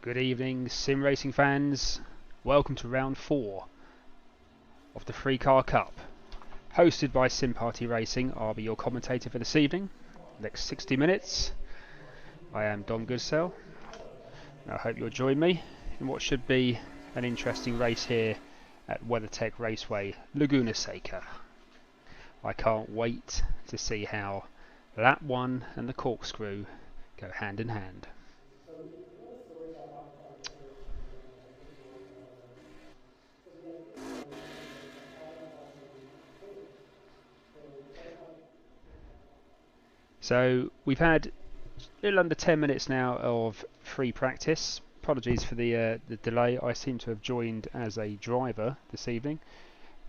Good evening, sim racing fans. Welcome to round 4 of the Free Car Cup. Hosted by Sim Party Racing, I'll be your commentator for this evening. Next 60 minutes. I am Dom Goodsell. I hope you'll join me in what should be an interesting race here at WeatherTech Raceway, Laguna Seca. I can't wait to see how lap 1 and the corkscrew go hand in hand. So we've had a little under 10 minutes now of free practice. Apologies for the delay. I seem to have joined as a driver this evening.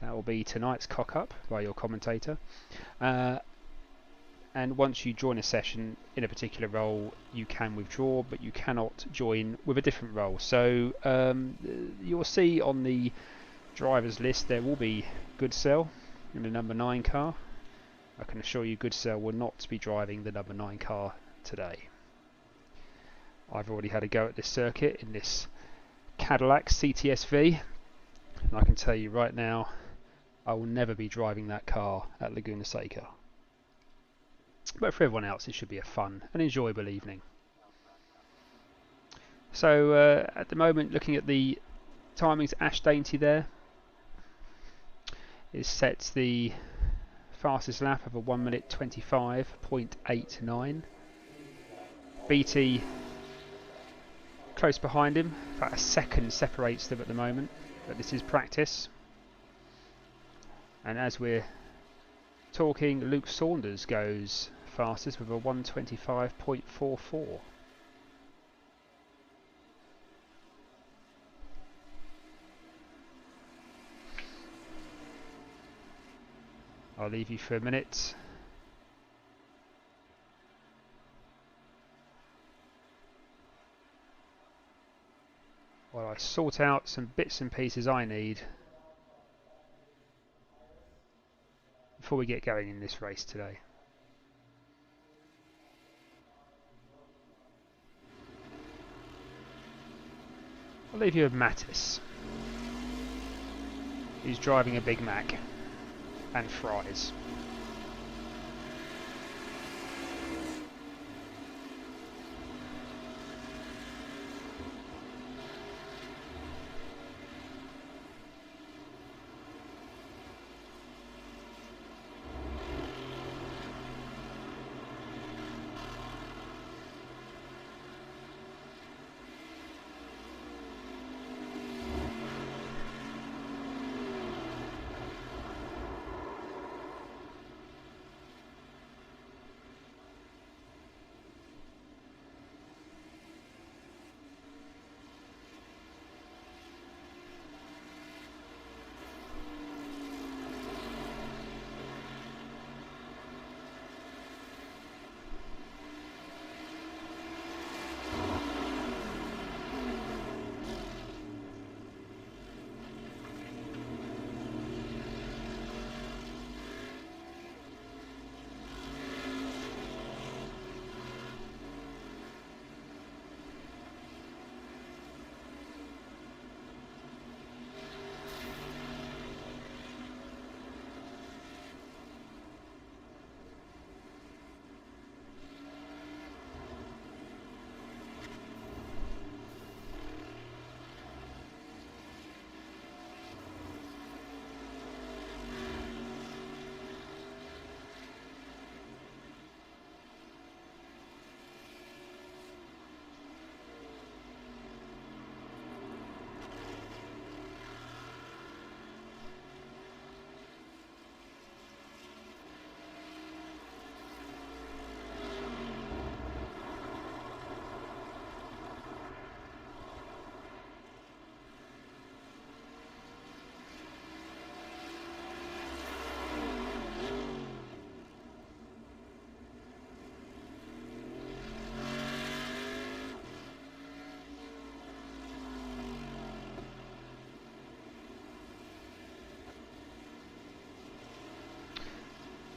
That will be tonight's cock-up by your commentator. And once you join a session in a particular role, you can withdraw, but you cannot join with a different role. So you'll see on the drivers list there will be Goodsell in the number 9 car. I can assure you Goodsell will not be driving the number 9 car today. I've already had a go at this circuit in this Cadillac CTS-V, and I can tell you right now I will never be driving that car at Laguna Seca. But for everyone else it should be a fun and enjoyable evening. So at the moment, looking at the timings, Ash Dainty there is set the fastest lap of a 1 minute 25.89. BT close behind him, about a second separates them at the moment, but this is practice. And as we're talking, Luke Saunders goes fastest with a 1:25.44. I'll leave you for a minute. While I sort out some bits and pieces I need before we get going in this race today. I'll leave you with Mattis. He's driving a Big Mac and fries.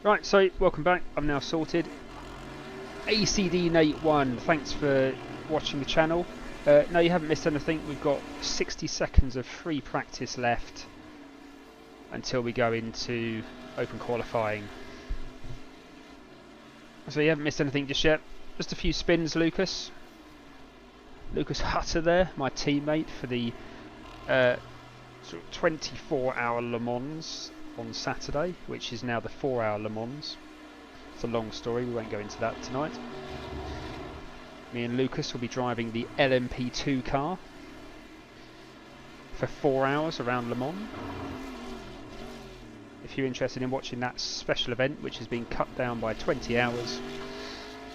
Right, so welcome back. I'm now sorted. ACD Nate 1, thanks for watching the channel. No, you haven't missed anything. We've got 60 seconds of free practice left until we go into open qualifying. So you haven't missed anything just yet. Just a few spins, Lucas. Lucas Hutter there, my teammate for the sort of 24-hour Le Mans on Saturday, which is now the 4-hour Le Mans. It's a long story, we won't go into that tonight. Me and Lucas will be driving the LMP2 car for 4 hours around Le Mans. If you're interested in watching that special event, which has been cut down by 20 hours,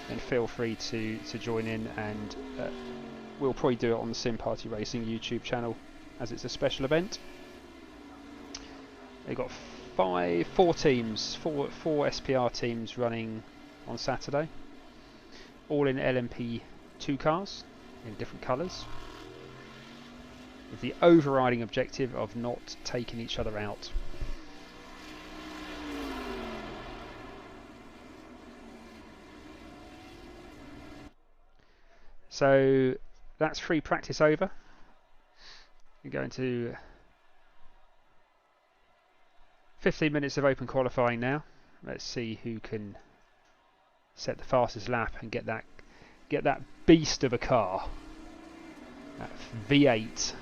then feel free to join in, and we'll probably do it on the Sim Party Racing YouTube channel as it's a special event. They've got four teams, four SPR teams running on Saturday, all in LMP2 cars in different colours, with the overriding objective of not taking each other out. So that's free practice over. We're going to 15 minutes of open qualifying now. Let's see who can set the fastest lap and get that beast of a car, that V8.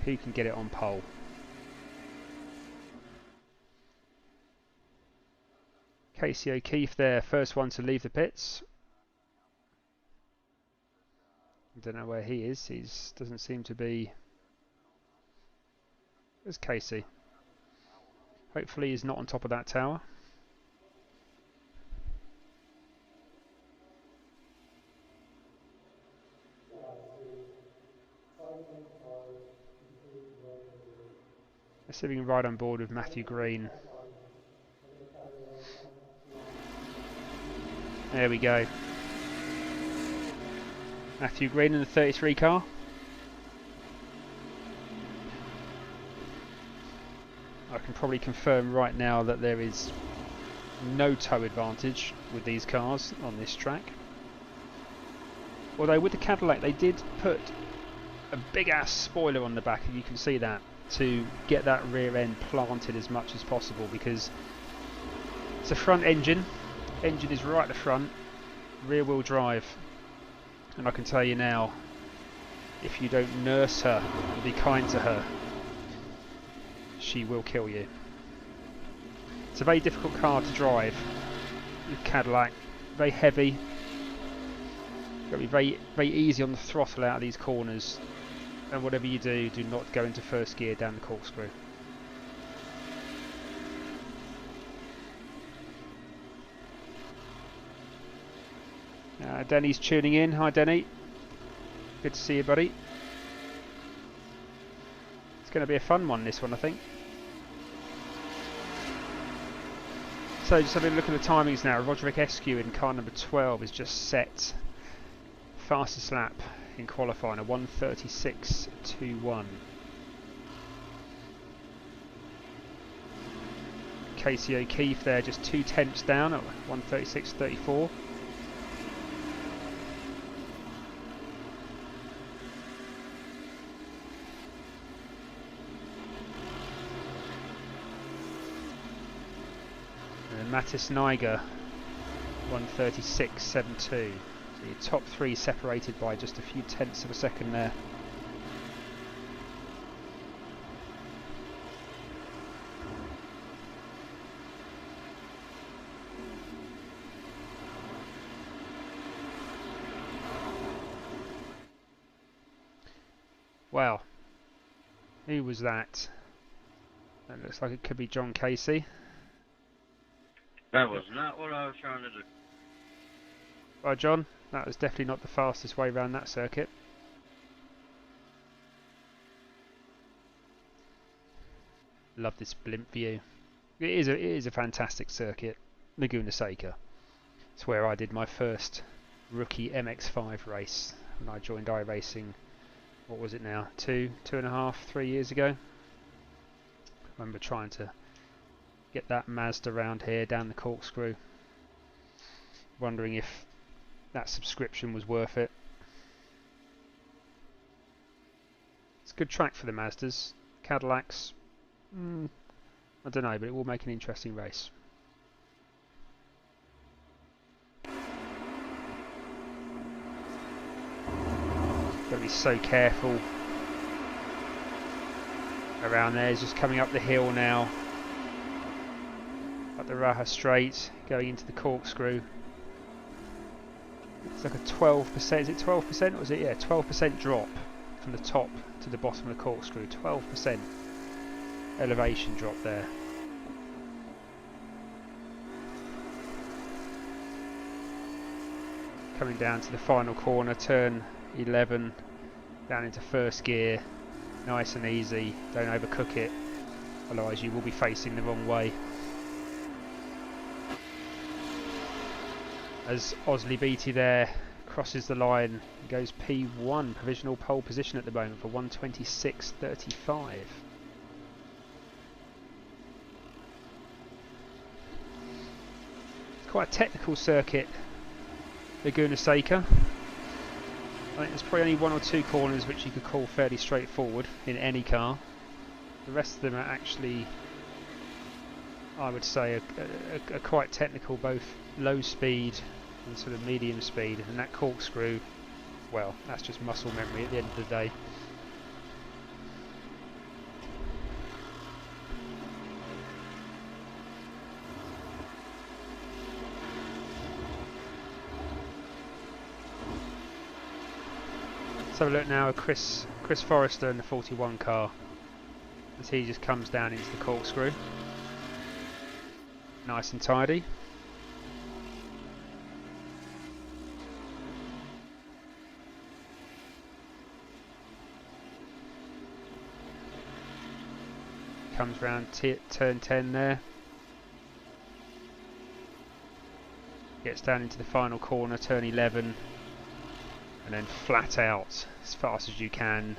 Who can get it on pole? Casey O'Keefe there, first one to leave the pits. I don't know where he is. He doesn't seem to be. There's Casey. Hopefully he's not on top of that tower. Let's see if we can ride on board with Matthew Green. There we go. Matthew Green in the 33 car. I can probably confirm right now that there is no tow advantage with these cars on this track. Although with the Cadillac they did put a big ass spoiler on the back, and you can see that, to get that rear end planted as much as possible, because it's a front engine is right at the front, rear wheel drive, and I can tell you now, if you don't nurse her and be kind to her, she will kill you. It's a very difficult car to drive with Cadillac, very heavy. You've got to be very, very easy on the throttle out of these corners, and whatever you do, do not go into first gear down the corkscrew. Denny's tuning in. Hi Denny, good to see you, buddy. It's going to be a fun one, this one, I think. So just having a look at the timings now. Roderick Eskew in car number 12 is just set fastest lap in qualifying, a 1:36.21. Casey O'Keefe there just 2/10 down at 1:36.34. Mattis Niger 1:36.72. So your top three separated by just a few tenths of a second there. Wow, who was that? That looks like it could be John Casey. That was not what I was trying to do. Right, John, that was definitely not the fastest way around that circuit. Love this blimp view. It is a fantastic circuit, Laguna Seca. It's where I did my first rookie MX-5 race when I joined iRacing. What was it now? 2.5, 3 years ago. I remember trying to get that Mazda around here down the corkscrew, wondering if that subscription was worth it. good track for the Mazdas. Cadillacs, I don't know, but it will make an interesting race. Got to be so careful around there. He's just coming up the hill now, up the Raja Straight, going into the corkscrew. It's like a 12%, is it 12% or is it, yeah, 12% drop from the top to the bottom of the corkscrew. 12% elevation drop there. Coming down to the final corner, turn 11, down into first gear, nice and easy, don't overcook it, otherwise you will be facing the wrong way. As Osley Beatty there crosses the line, goes P1, provisional pole position at the moment for 126.35. It's quite a technical circuit, Laguna Seca. I think there's probably only one or two corners which you could call fairly straightforward in any car. The rest of them are actually, I would say, are quite technical, both low speed and sort of medium speed, and that corkscrew, well, that's just muscle memory at the end of the day. Let's have a look now at Chris Forrester in the 41 car, as he just comes down into the corkscrew, nice and tidy. Comes round turn 10 there, gets down into the final corner, turn 11, and then flat out as fast as you can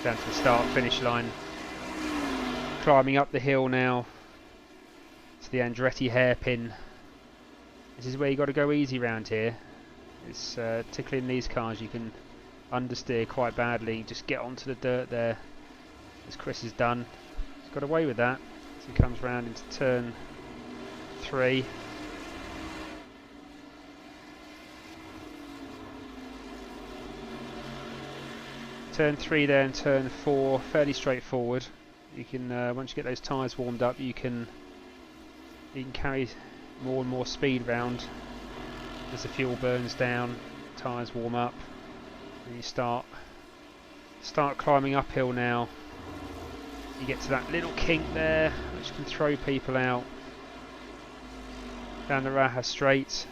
down to the start finish line. Climbing up the hill now to the Andretti hairpin. This is where you got to go easy round here. It's particularly in these cars you can understeer quite badly. Just get onto the dirt there, as Chris has done. He's got away with that. So he comes round into turn 3. Turn 3 there and turn 4, fairly straightforward. You can once you get those tyres warmed up, you can carry more and more speed round as the fuel burns down, tyres warm up, and you start climbing uphill now. You get to that little kink there, which can throw people out down the Raja Straight,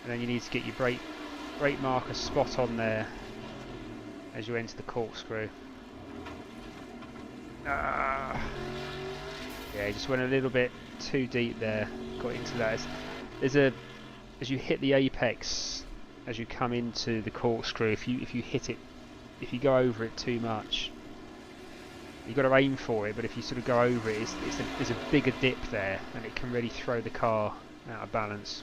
and then you need to get your brake marker spot on there as you enter the corkscrew. Yeah, you just went a little bit too deep there, got into that. As you hit the apex, as you come into the corkscrew, if you hit it, if you go over it too much, you've got to aim for it, but if you sort of go over it, there's a bigger dip there, and it can really throw the car out of balance.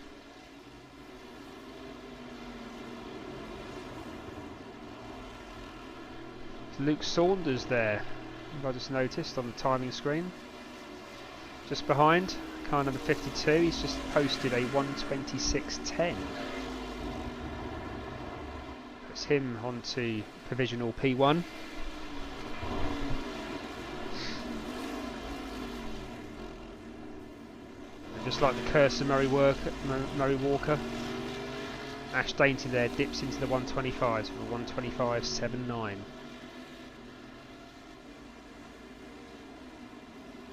Luke Saunders there, I just noticed on the timing screen. Just behind, car number 52, he's just posted a 126.10. Puts him onto provisional P1. And just like the cursor Murray Walker, Ash Dainty there dips into the 125s for a 125.79.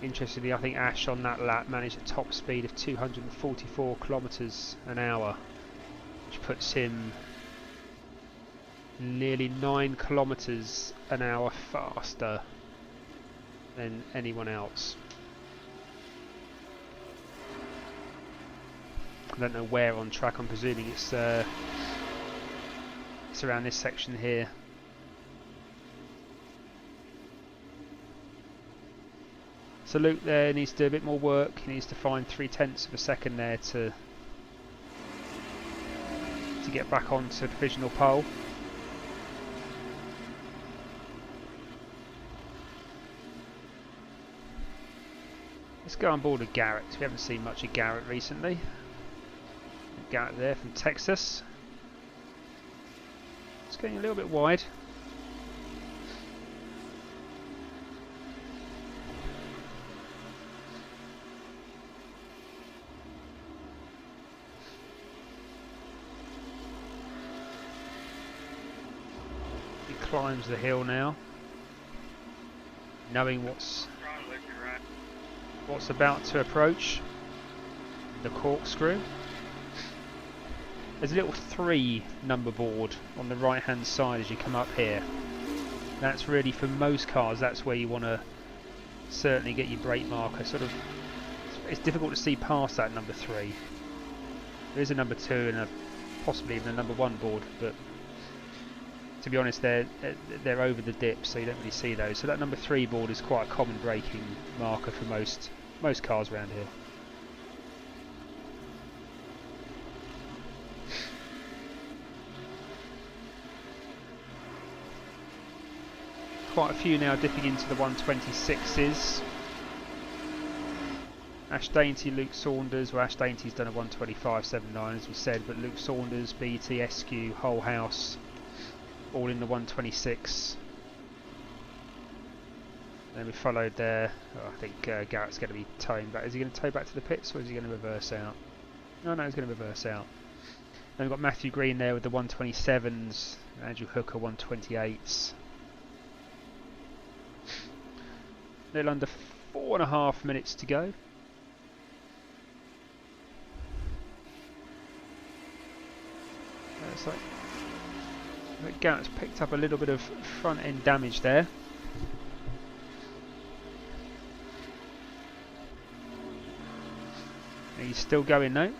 Interestingly, I think Ash on that lap managed a top speed of 244 kilometres an hour, which puts him nearly 9 kilometres an hour faster than anyone else. I don't know where on track, I'm presuming it's around this section here. So Luke there needs to do a bit more work. He needs to find 0.3 of a second there to get back onto provisional pole. Let's go on board with Garrett. We haven't seen much of Garrett recently. Garrett there from Texas. It's getting a little bit wide. He climbs the hill now, knowing what's about to approach. The corkscrew. There's a little 3 number board on the right hand side as you come up here. That's really, for most cars, that's where you want to certainly get your brake marker. Sort of, it's difficult to see past that number 3. There is a number 2 and possibly even a number 1 board, but to be honest, they're over the dip, so you don't really see those. So that number 3 board is quite a common braking marker for most cars around here. Quite a few now dipping into the 126s. Ash Dainty, Luke Saunders. Well, Ash Dainty's done a 125.79 as we said, but Luke Saunders, BT, SQ, Whole House, all in the 126. Then we followed there. Oh, I think Garrett's going to be towing back. Is he going to tow back to the pits, or is he going to reverse out? No, he's going to reverse out. Then we've got Matthew Green there with the 127s. Andrew Hooker 128s. A little under 4.5 minutes to go. It's like Garrett's picked up a little bit of front end damage there. He's still going though.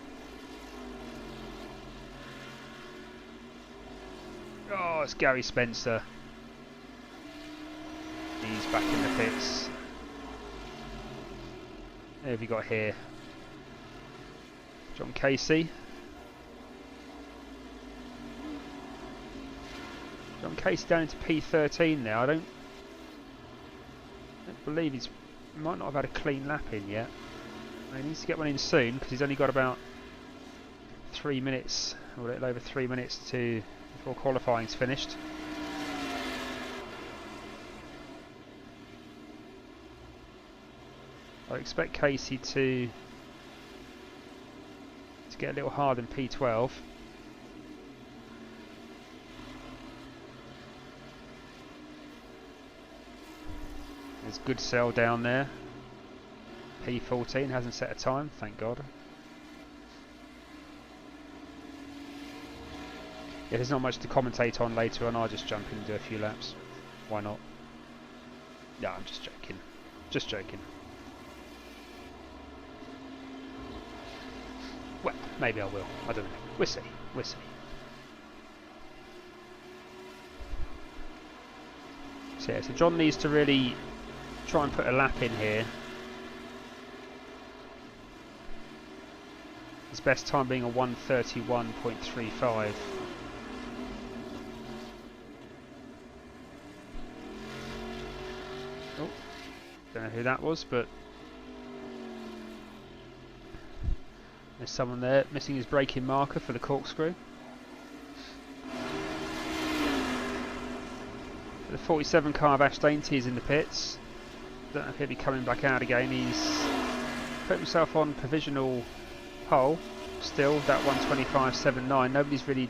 Oh, it's Gary Spencer. He's back in the pits. Who have we got here? John Casey. John Casey down into P13 now. I don't believe he might not have had a clean lap in yet. He needs to get one in soon because he's only got about 3 minutes, or a little over 3 minutes before qualifying's finished. I expect Casey to get a little hard in P12. There's good sell down there. P14 hasn't set a time, thank God. Yeah, there's not much to commentate on later on. I'll just jump in and do a few laps. Why not? No, I'm just joking. Just joking. Well, maybe I will. I don't know. We'll see. We'll see. So yeah, so John needs to really try and put a lap in here. His best time being a 1:31.35. Oh, don't know who that was, but there's someone there missing his braking marker for the corkscrew. The 47 car of Ash Dainty is in the pits. Don't know if he'll be coming back out again. He's put himself on provisional pole still, that 125.79. Nobody's really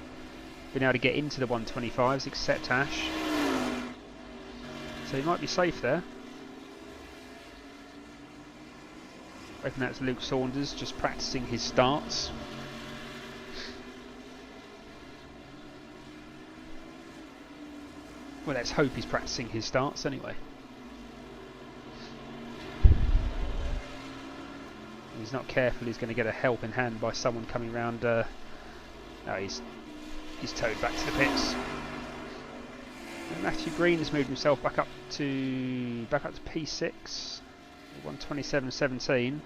been able to get into the 125s except Ash. So he might be safe there. I reckon that's Luke Saunders just practicing his starts. Well, let's hope he's practicing his starts anyway. He's not careful, he's going to get a helping hand by someone coming round. No, he's towed back to the pits. And Matthew Green has moved himself back up to P6. 127.17.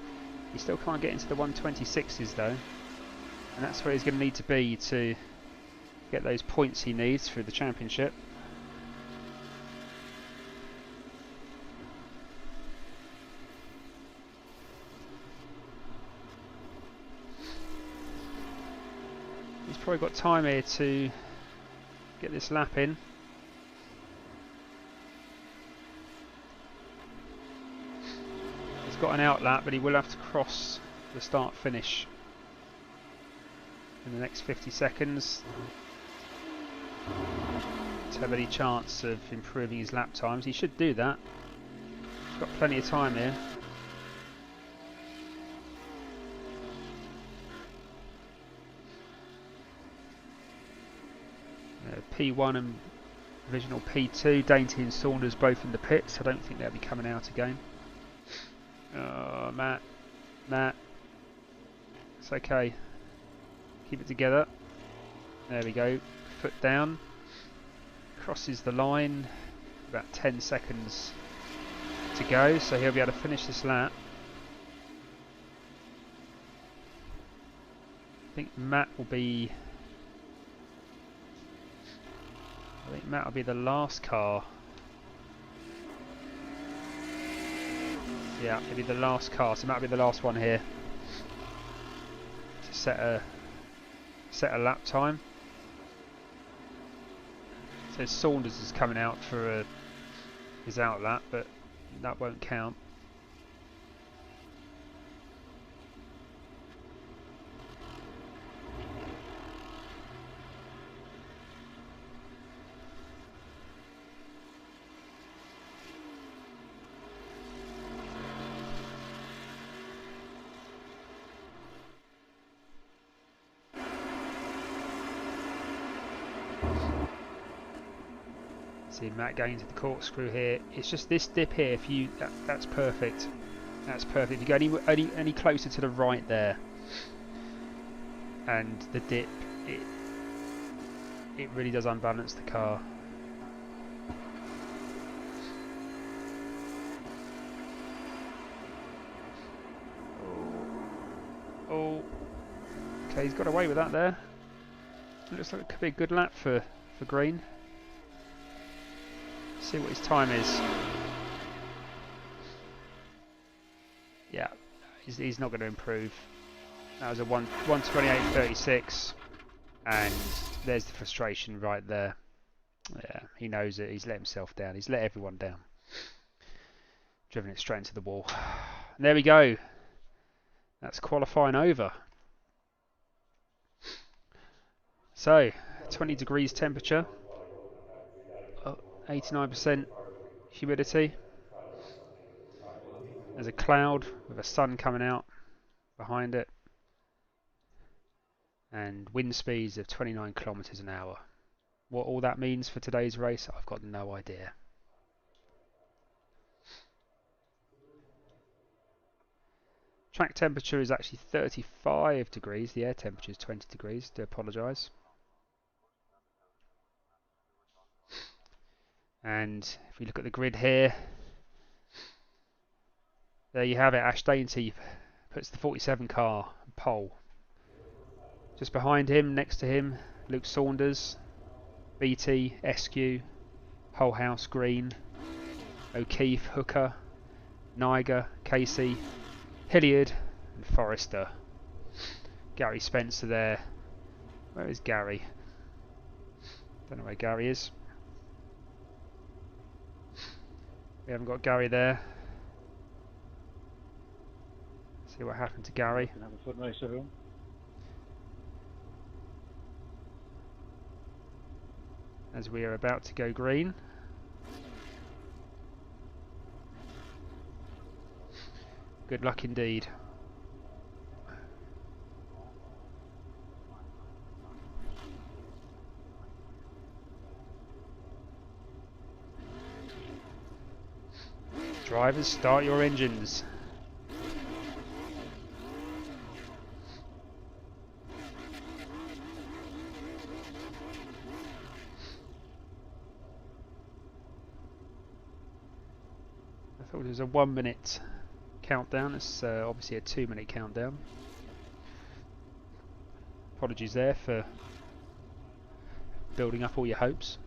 He still can't get into the 126s though, and that's where he's going to need to be to get those points he needs through the championship. He's probably got time here to get this lap in. He's got an out lap, but he will have to cross the start finish in the next 50 seconds to have any chance of improving his lap times. He should do that. He's got plenty of time here. P1 and provisional P2, Dainty and Saunders both in the pits. I don't think they'll be coming out again. Oh, Matt, it's okay. Keep it together. There we go. Foot down. Crosses the line. About 10 seconds to go, so he'll be able to finish this lap. I think Matt will be the last car. Yeah, he'll be the last car, so Matt will be the last one here to set a lap time. So Saunders is coming out for his out lap, but that won't count. See Matt going into the corkscrew here. It's just this dip here. If you that's perfect. That's perfect. If you go any closer to the right there, and the dip, it really does unbalance the car. Oh, okay, he's got away with that there. It looks like it could be a good lap for Green. See what his time is. Yeah, he's not going to improve. That was a 1:28.36, and there's the frustration right there. Yeah, he knows it. He's let himself down. He's let everyone down. Driven it straight into the wall. And there we go. That's qualifying over. So, 20 degrees temperature. 89% humidity. There's a cloud with a sun coming out behind it, and wind speeds of 29 kilometers an hour. What all that means for today's race, I've got no idea. Track temperature is actually 35 degrees. The air temperature is 20 degrees. Do apologise. And if we look at the grid here, there you have it. Ash Dainty puts the 47 car pole. Just behind him, next to him, Luke Saunders, BT, SQ, Hullhouse, Green, O'Keefe, Hooker, Niger, Casey, Hilliard and Forrester. Gary Spencer there. Where is Gary? Don't know where Gary is. We haven't got Gary there. See what happened to Gary. Have a foot race, everyone. As we are about to go green. Good luck indeed. Drivers, start your engines. I thought it was a 1 minute countdown. It's obviously a 2 minute countdown. Apologies there for building up all your hopes.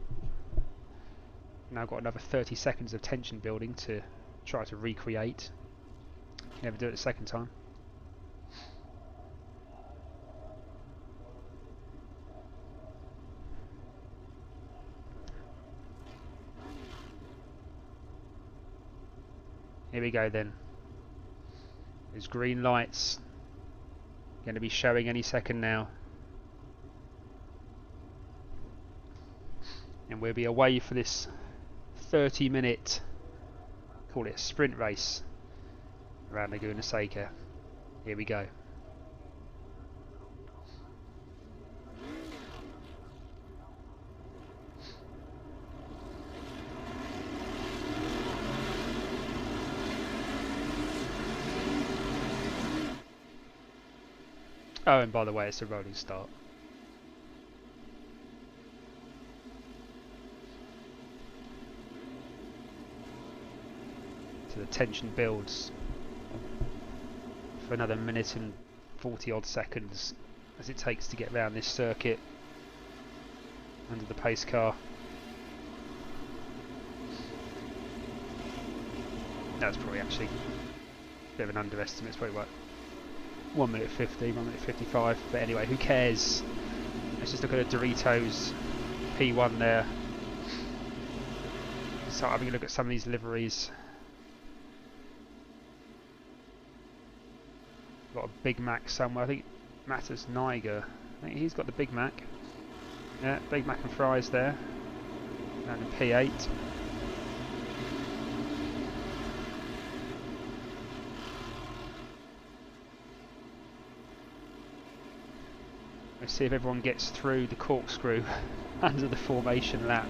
Now got another 30 seconds of tension building to try to recreate. Never do it the second time. Here we go then. There's green lights going to be showing any second now. And we'll be away for this 30-minute, call it a sprint race, around Laguna Seca. Here we go. Oh, and by the way, it's a rolling start. So the tension builds for another minute and 40 odd seconds as it takes to get around this circuit under the pace car. That's probably actually a bit of an underestimate. It's probably like 1 minute 50, 1 minute 55, but anyway, who cares? Let's just look at the Doritos P1 there. Start having a look at some of these liveries. Got a Big Mac somewhere. I think Mattis Niger. I think he's got the Big Mac. Yeah, Big Mac and fries there. And a P8. Let's see if everyone gets through the corkscrew under the formation lap.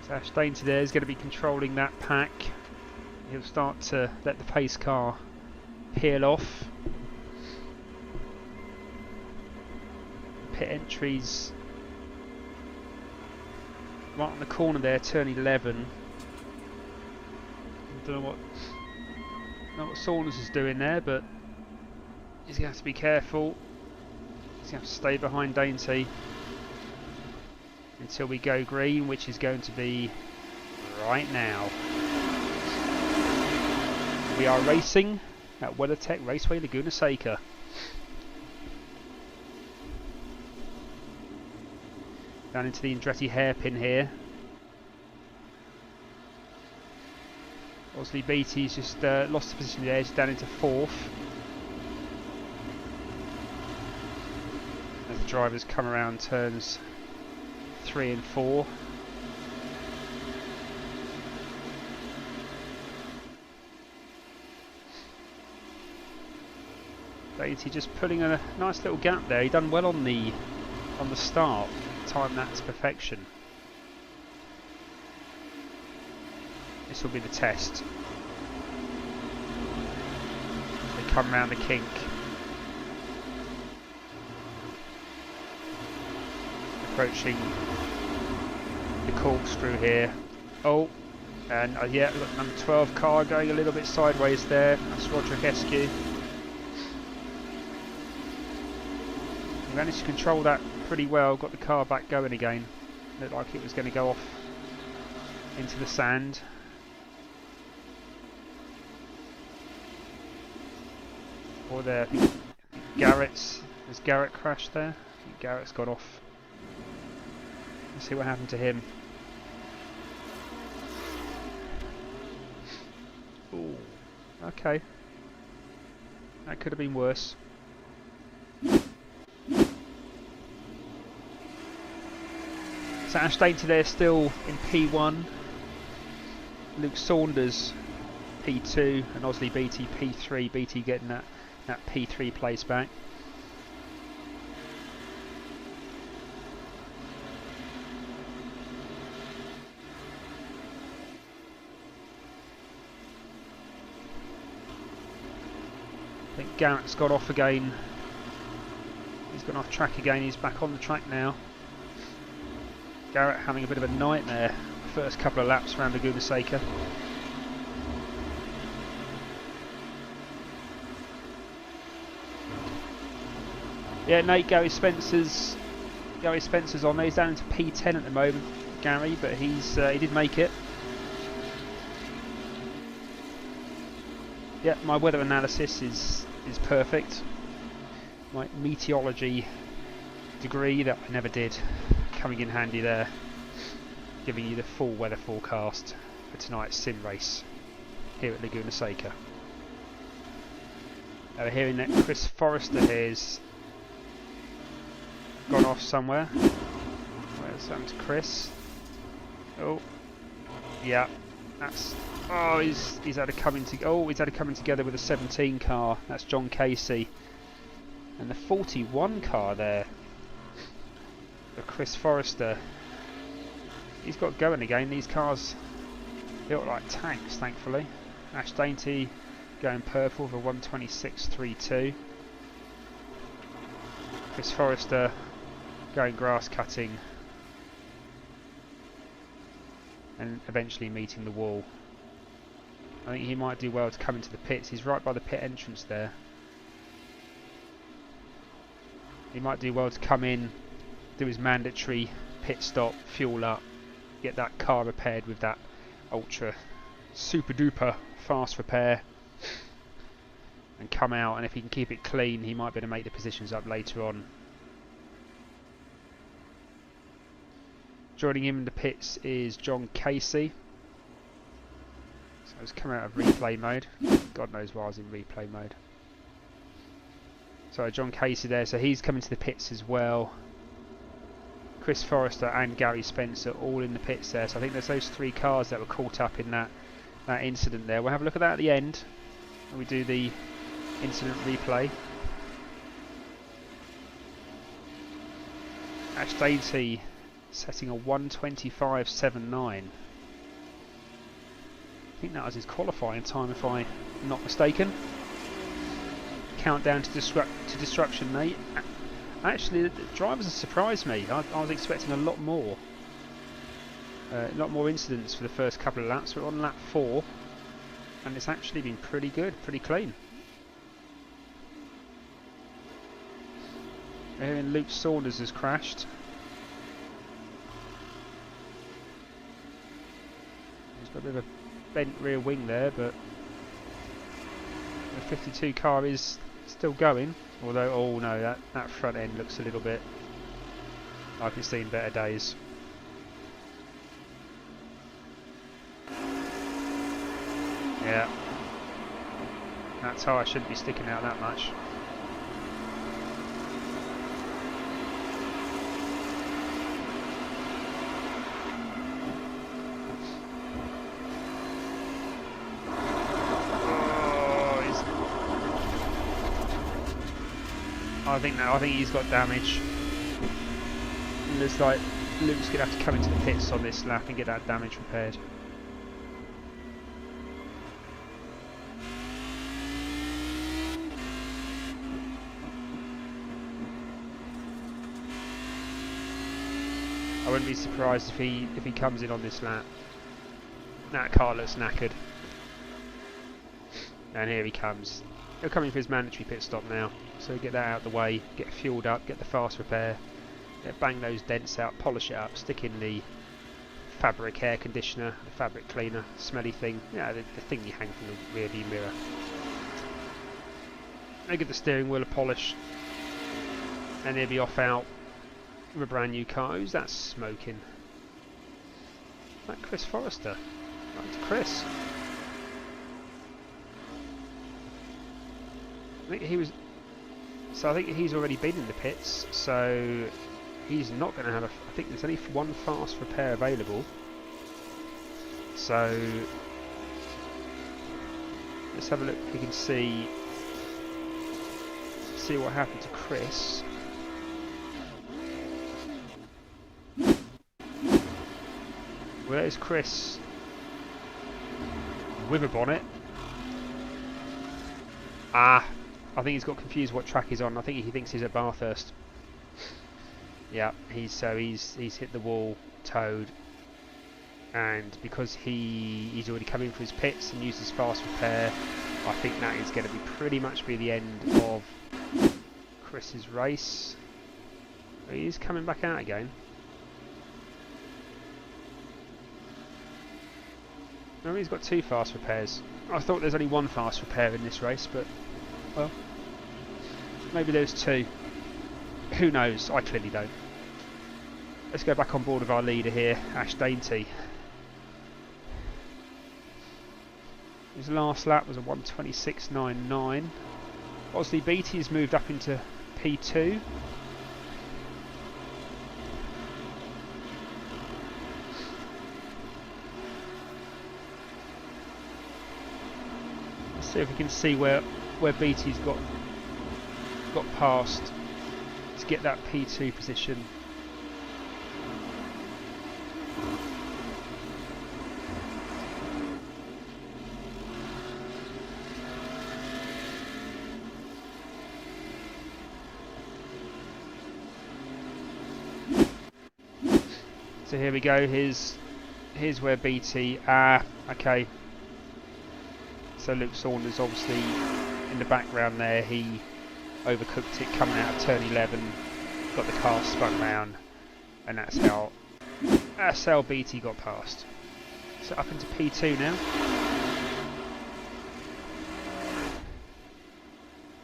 Ash Dainty there is going to be controlling that pack. He'll start to let the pace car peel off. Pit entries right on the corner there, turn 11. I don't know what Saunders is doing there, but he's going to have to be careful. He's going to have to stay behind Dainty until we go green, which is going to be right now. We are racing at WeatherTech Raceway Laguna Seca. Down into the Andretti hairpin here. Obviously Beatty's just lost the position there, he's down into 4th. As the drivers come around turns 3 and 4. Dainty just pulling a nice little gap there. He done well on the start, timed that to perfection. This will be the test. They come round the kink. Approaching the corkscrew here. Oh, and yeah, look, number 12 car going a little bit sideways there. That's Roderick Eskew. He managed to control that pretty well, got the car back going again. Looked like it was going to go off into the sand. Or there, I think has Garrett crashed there? I think Garrett's got off. Let's see what happened to him. Ooh, okay. That could have been worse. So Ash Dainty there still in P1. Luke Saunders P2 and Osley Beatty P3. Beatty getting that P3 place back. I think Garrett's got off again. He's gone off track again. He's back on the track now. Garrett having a bit of a nightmare first couple of laps around Laguna Seca. Yeah, Nate, Gary Spencer's on there. He's down into P10 at the moment, Gary, but he did make it. Yeah, my weather analysis is perfect. My meteorology degree that I never did coming in handy there, giving you the full weather forecast for tonight's sim race here at Laguna Seca. We're hearing that Chris Forrester here's gone off somewhere. Where's that to Chris? Oh, yeah, that's. Oh, he's had a coming together with a 17 car. That's John Casey, and the 41 car there for Chris Forrester. He's got going again. These cars built like tanks, thankfully. Ash Dainty going purple for 126.32. Chris Forrester going grass cutting and eventually meeting the wall. I think he might do well to come into the pits. He's right by the pit entrance there. He might do well to come in, do his mandatory pit stop, fuel up, get that car repaired with that ultra super duper fast repair, and come out, and if he can keep it clean he might be able to make the positions up later on. Joining him in the pits is John Casey. So he's come out of replay mode. God knows why I was in replay mode. So John Casey there, so he's coming to the pits as well. Chris Forrester and Gary Spencer all in the pits there. So I think there's those three cars that were caught up in that incident there. We'll have a look at that at the end when we do the incident replay. Ash Dainty setting a 1:25.79. I think that was his qualifying time, if I'm not mistaken. Countdown to destruction, Nate. Actually, the drivers have surprised me. I was expecting a lot more incidents for the first couple of laps. We're on lap 4, and it's actually been pretty good, pretty clean. We're hearing Luke Saunders has crashed. He's got a bit of a bent rear wing there, but the 52 car is still going. Although, oh no, that front end looks a little bit like it's seen better days. Yeah, that tyre shouldn't be sticking out that much. I think he's got damage. It looks like Luke's going to have to come into the pits on this lap and get that damage repaired. I wouldn't be surprised if he comes in on this lap. That car looks knackered. And here he comes. He'll come in for his mandatory pit stop now. So get that out of the way, get fueled up, get the fast repair, bang those dents out, polish it up, stick in the fabric air conditioner, the fabric cleaner, smelly thing, yeah, the thing you hang from the rear view mirror. They give the steering wheel a polish, and he'll be off out with a brand new car. Who's that smoking? That Chris Forrester. Right to Chris. I think he's already been in the pits, so he's not going to have I think there's only one fast repair available. So let's have a look. We can see what happened to Chris. Well, there's Chris with a bonnet. I think he's got confused what track he's on. I think he thinks he's at Bathurst. Yeah, he's hit the wall, towed, and because he's already come in for his pits and used his fast repair, I think that is going to pretty much be the end of Chris's race. He's coming back out again. No, he's got 2 fast repairs. I thought there's only 1 fast repair in this race, but well, maybe there's 2. Who knows? I clearly don't. Let's go back on board with our leader here, Ash Dainty. His last lap was a 1:26.99. Obviously, Beatty has moved up into P2. Let's see if we can see where Beatty's got past to get that P2 position. So here we go, here's where BT, okay. So Luke Saunders obviously in the background there, he overcooked it coming out of turn 11, got the car spun round, and that's how BT got past. So up into P2 now.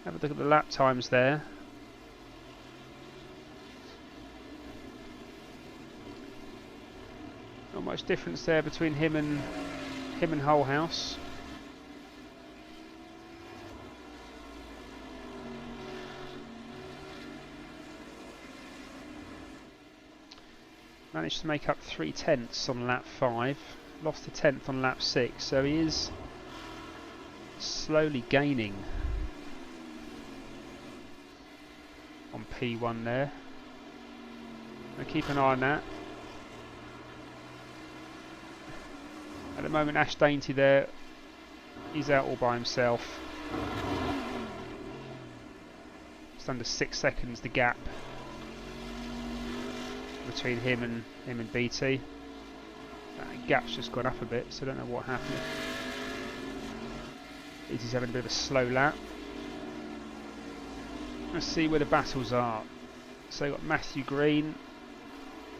Have a look at the lap times there. Not much difference there between him and Hull House. Managed to make up 3/10 on lap 5, lost a 10th on lap 6, so he is slowly gaining on P1 there. I'll keep an eye on that. At the moment, Ash Dainty there, he's out all by himself. It's under 6 seconds the gap between him and BT. That gap's just gone up a bit, so I don't know what happened. BT's having a bit of a slow lap. Let's see where the battles are. So you've got Matthew Green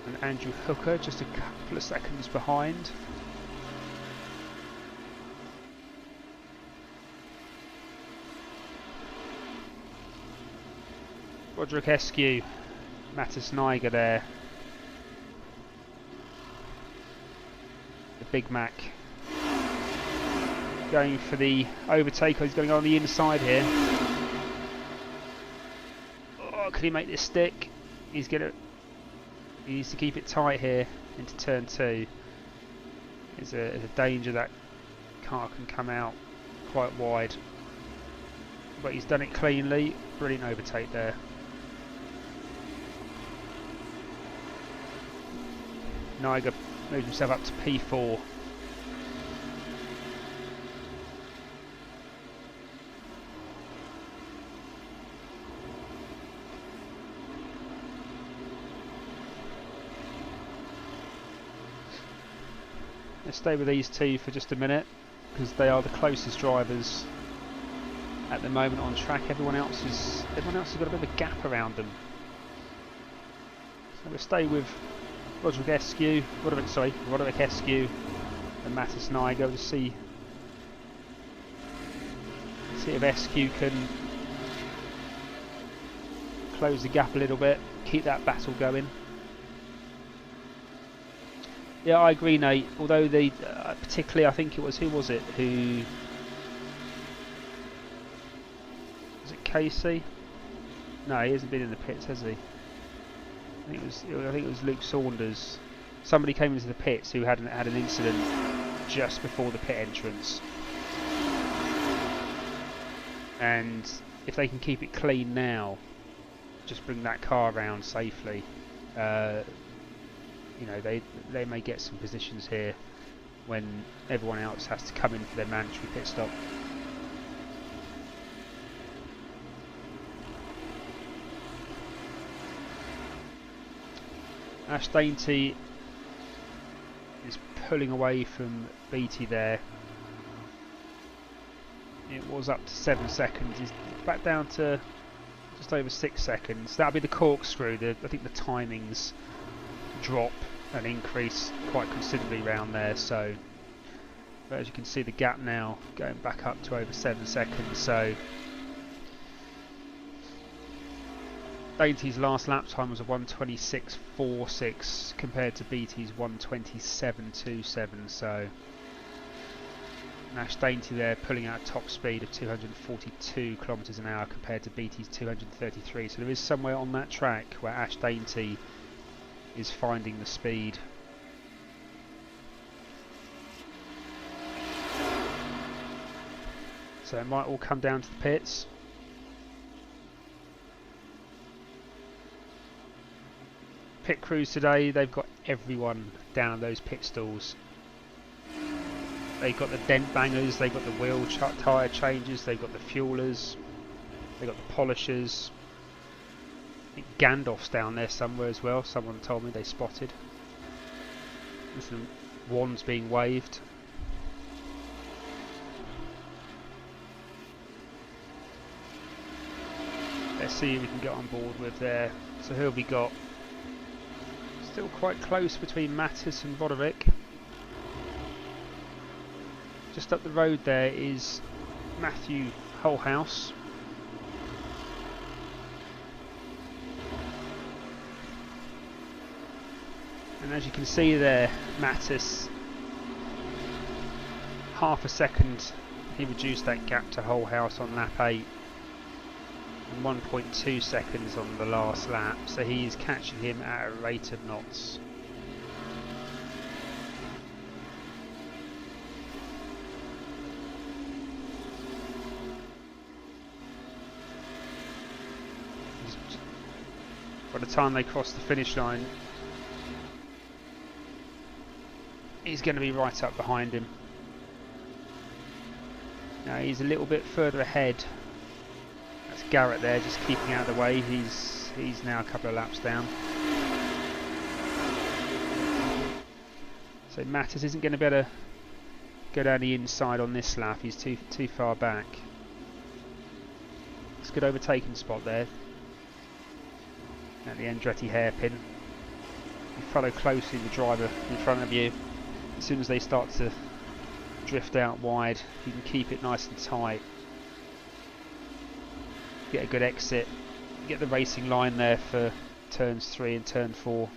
and Andrew Hooker just a couple of seconds behind. Roderick Eskew, Mattis Niger there. The Big Mac going for the overtake. He's going on the inside here. Oh, can he make this stick? He needs to keep it tight here into turn 2. There's a danger that car can come out quite wide. But he's done it cleanly. Brilliant overtake there. Niger moves himself up to P4. Let's stay with these two for just a minute, because they are the closest drivers at the moment on track. Everyone else has got a bit of a gap around them. So we'll stay with Roderick Eskew and Mattis Niger to see if Eskew can close the gap a little bit, keep that battle going. Yeah, I agree, Nate. Although they, particularly, I think it was, who was it? Was it Casey? No, he hasn't been in the pits, has he? I think it was Luke Saunders. Somebody came into the pits who had an incident just before the pit entrance, and if they can keep it clean now, just bring that car around safely. You know, they may get some positions here when everyone else has to come in for their mandatory pit stop. Ash Dainty is pulling away from BT there. It was up to 7 seconds. He's back down to just over 6 seconds. That'll be the corkscrew. I think the timings drop and increase quite considerably around there. So, but as you can see, the gap now going back up to over 7 seconds. So, Dainty's last lap time was a 1:26.46 compared to BT's 1:27.27. So, Ash Dainty there pulling out a top speed of 242 kilometres an hour compared to BT's 233. So there is somewhere on that track where Ash Dainty is finding the speed. So it might all come down to the pits. Pit crews today, they've got everyone down those pit stalls. They've got the dent bangers, they've got the wheel tyre changes, they've got the fuelers, they've got the polishers. I think Gandalf's down there somewhere as well, someone told me they spotted. There's some wands being waved. Let's see who we can get on board with there. So who have we got? Still quite close between Mattis and Roderick. Just up the road there is Matthew Holhouse. And as you can see there, Mattis, half a second he reduced that gap to Holhouse on lap 8 and 1.2 seconds on the last lap, so he is catching him at a rate of knots. By the time they cross the finish line, he's going to be right up behind him. Now he's a little bit further ahead. That's Garrett there, just keeping out of the way. He's now a couple of laps down. So Mattis isn't going to be able to go down the inside on this lap. He's too far back. It's a good overtaking spot there at the Andretti hairpin. You follow closely the driver in front of you. As soon as they start to drift out wide, you can keep it nice and tight. Get a good exit. Get the racing line there for turns 3 and turn 4.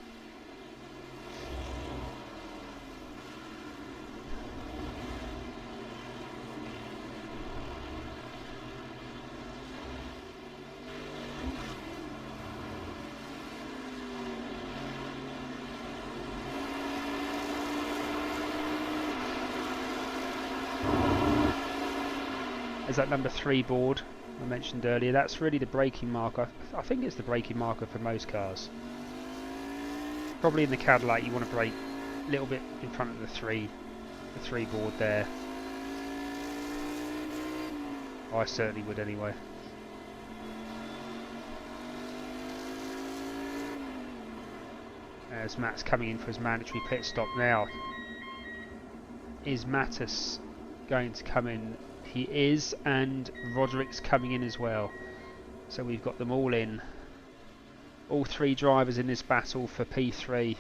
There's that number 3 board I mentioned earlier. That's really the braking marker. I think it's the braking marker for most cars. Probably in the Cadillac you want to brake a little bit in front of the 3 board there. I certainly would anyway. As Matt's coming in for his mandatory pit stop now. Is Mattis going to come in? He is, and Roderick's coming in as well. So we've got them all in. All 3 drivers in this battle for P3.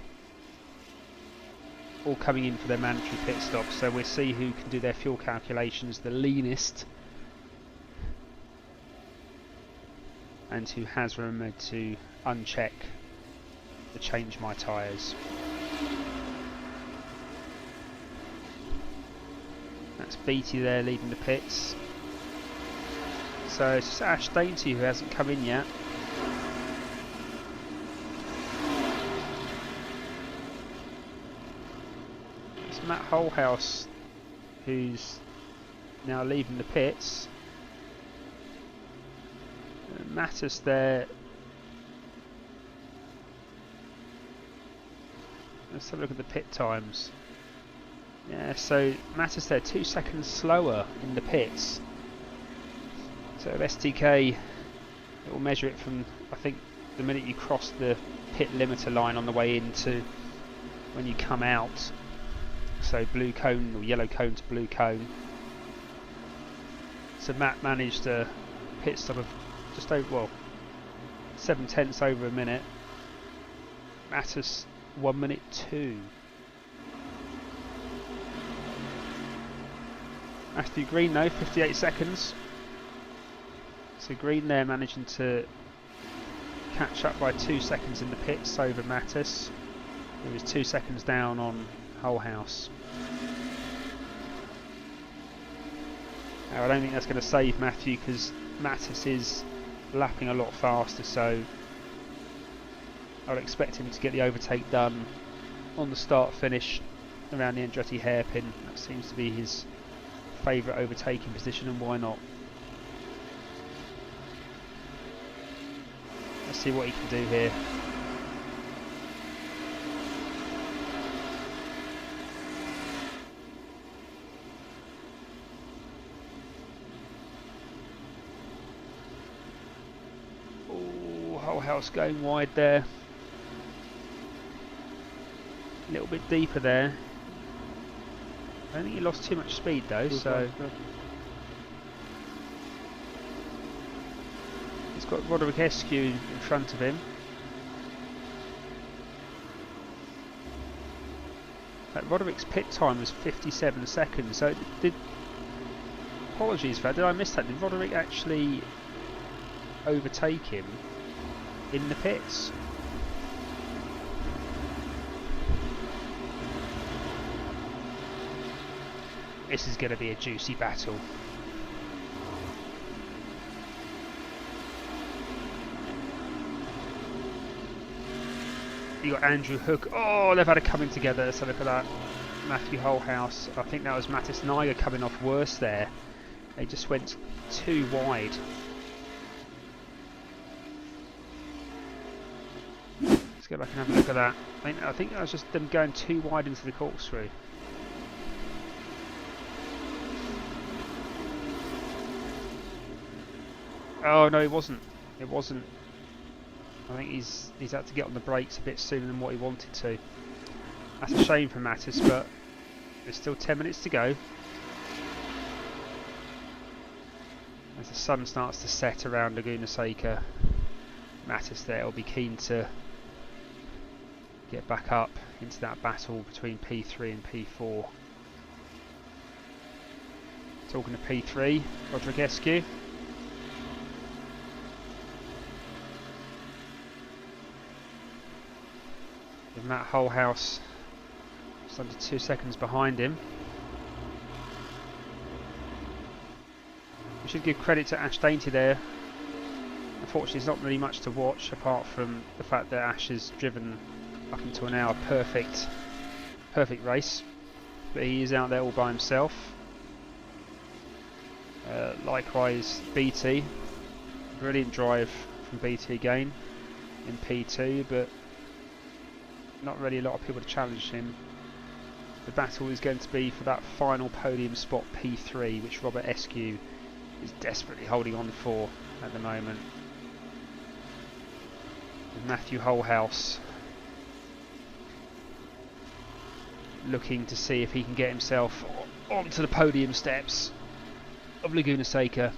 All coming in for their mandatory pit stops. So we'll see who can do their fuel calculations the leanest. And who has remembered to uncheck the change my tyres. That's Beatty there leading the pits. So it's just Ash Dainty who hasn't come in yet. It's Matt Holhouse who's now leaving the pits. Mattis there. Let's have a look at the pit times. Yeah, so Mattis there 2 seconds slower in the pits. So STK, it will measure it from, I think, the minute you cross the pit limiter line on the way into when you come out. So blue cone or yellow cone to blue cone. So Matt managed a pit stop of just over, well, 7/10 over a minute. Mattis 1:02. Matthew Green though, 58 seconds. So Green there managing to catch up by 2 seconds in the pits over Mattis, who is 2 seconds down on Hullhouse. Now I don't think that's going to save Matthew because Mattis is lapping a lot faster, so I would expect him to get the overtake done on the start finish around the Andretti hairpin. That seems to be his favourite overtaking position, and why not? Let's see what he can do here. Oh, Hullhouse going wide there. A little bit deeper there. I don't think he lost too much speed though, so he's got Roderick Eskew in front of him. Roderick's pit time was 57 seconds, so apologies for that, did I miss that? Did Roderick actually overtake him in the pits? This is going to be a juicy battle. You got Andrew Hook. Oh, they've had a coming together. So look at that. Matthew Hullhouse. I think that was Mattis Niger coming off worse there. They just went too wide. Let's go back and have a look at that. I think that was just them going too wide into the corkscrew. Oh no, it wasn't. It wasn't. I think he's had to get on the brakes a bit sooner than what he wanted to. That's a shame for Mattis, but there's still 10 minutes to go. As the sun starts to set around Laguna Seca, Mattis there will be keen to get back up into that battle between P3 and P4. Talking to P3, Roderick Eskew. With Matt Hullhouse just under 2 seconds behind him. We should give credit to Ash Dainty there. Unfortunately, there's not really much to watch apart from the fact that Ash has driven up until now a perfect race, but he is out there all by himself. Likewise, BT, brilliant drive from BT again in P2, but not really a lot of people to challenge him. The battle is going to be for that final podium spot P3, which Robert Eskew is desperately holding on for at the moment. With Matthew Hullhouse looking to see if he can get himself onto the podium steps of Laguna Seca.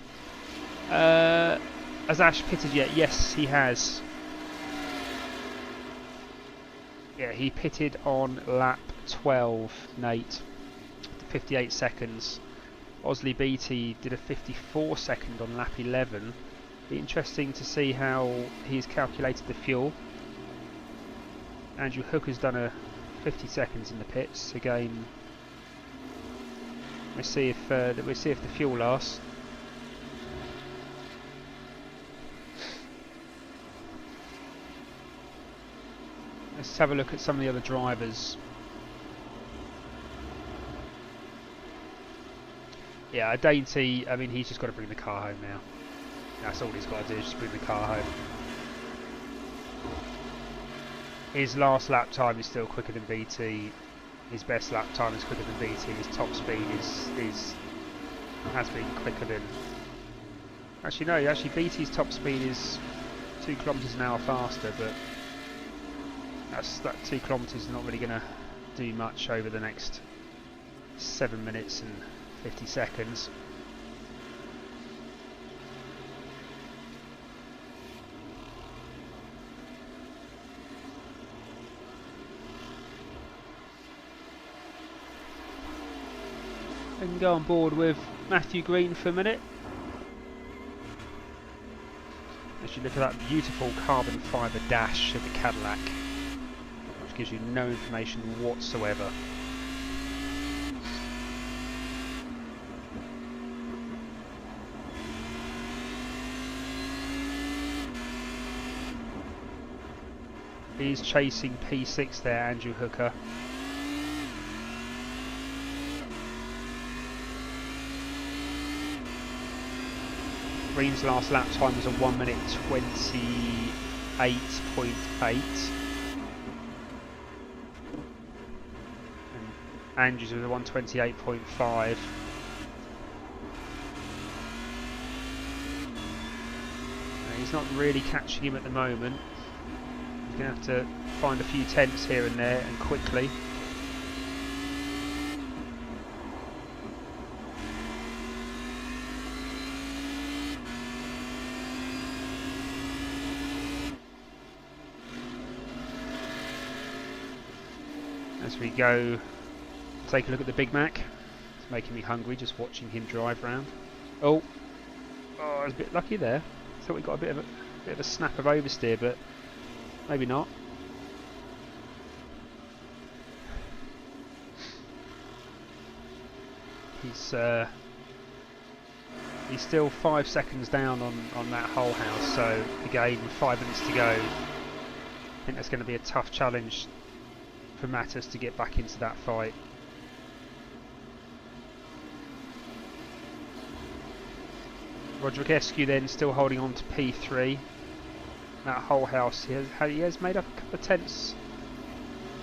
Has Ash pitted yet? Yes, he has. Yeah, he pitted on lap 12, Nate, 58 seconds. Osley Beatty did a 54 second on lap 11. Be interesting to see how he's calculated the fuel. Andrew Hook has done a 50 seconds in the pits. Again, we'll see if the fuel lasts. Let's have a look at some of the other drivers. Yeah, Dainty, I mean, he's just got to bring the car home now. That's all he's got to do, is just bring the car home. His last lap time is still quicker than BT. His best lap time is quicker than BT. His top speed has been quicker than... Actually no, BT's top speed is 2 kilometres an hour faster, but that 2 kilometres is not really going to do much over the next 7 minutes and 50 seconds. and go on board with Matthew Green for a minute. As you look at that beautiful carbon fibre dash of the Cadillac, which gives you no information whatsoever. He's chasing P6 there, Andrew Hooker. Green's last lap time was a 1 minute 28.8. And Andrews with a 128.5. He's not really catching him at the moment. He's going to have to find a few tenths here and there, and quickly. As we go, take a look at the Big Mac. It's making me hungry just watching him drive round. Oh, I was a bit lucky there. Thought we got a bit of a snap of oversteer, but maybe not. He's still 5 seconds down on that whole house. So again, 5 minutes to go. I think that's going to be a tough challenge for Mattis to get back into that fight. Roderick Eskew then still holding on to P3. That whole house, he has made up a couple of tenths